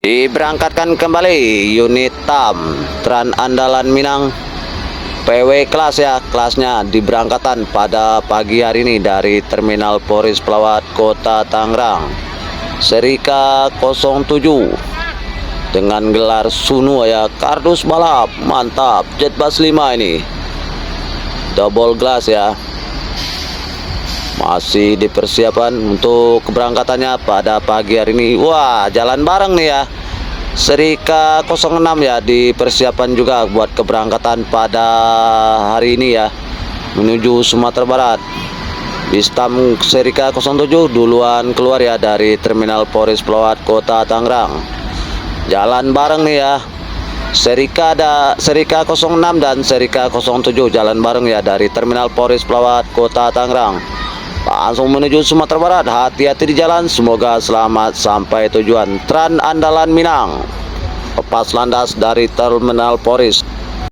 Diberangkatkan kembali unit TAM Tran Andalan Minang PW kelas ya, kelasnya diberangkatkan pada pagi hari ini dari Terminal Polres Pelawat Kota Tangerang, seri K07 dengan gelar Sunu ya, kardus balap mantap, Jet Bus 5 ini double glass ya. Masih dipersiapkan untuk keberangkatannya pada pagi hari ini. Wah, jalan bareng nih ya. Seri K06 ya, dipersiapkan juga buat keberangkatan pada hari ini ya, menuju Sumatera Barat. Bistam seri K07 duluan keluar ya dari Terminal Polres Pelawat Kota Tangerang. Jalan bareng nih ya. Seri K06 dan seri K07 jalan bareng ya dari Terminal Polres Pelawat Kota Tangerang. Langsung menuju Sumatera Barat. Hati-hati di jalan, semoga selamat sampai tujuan. Tran Andalan Minang lepas landas dari Terminal Polres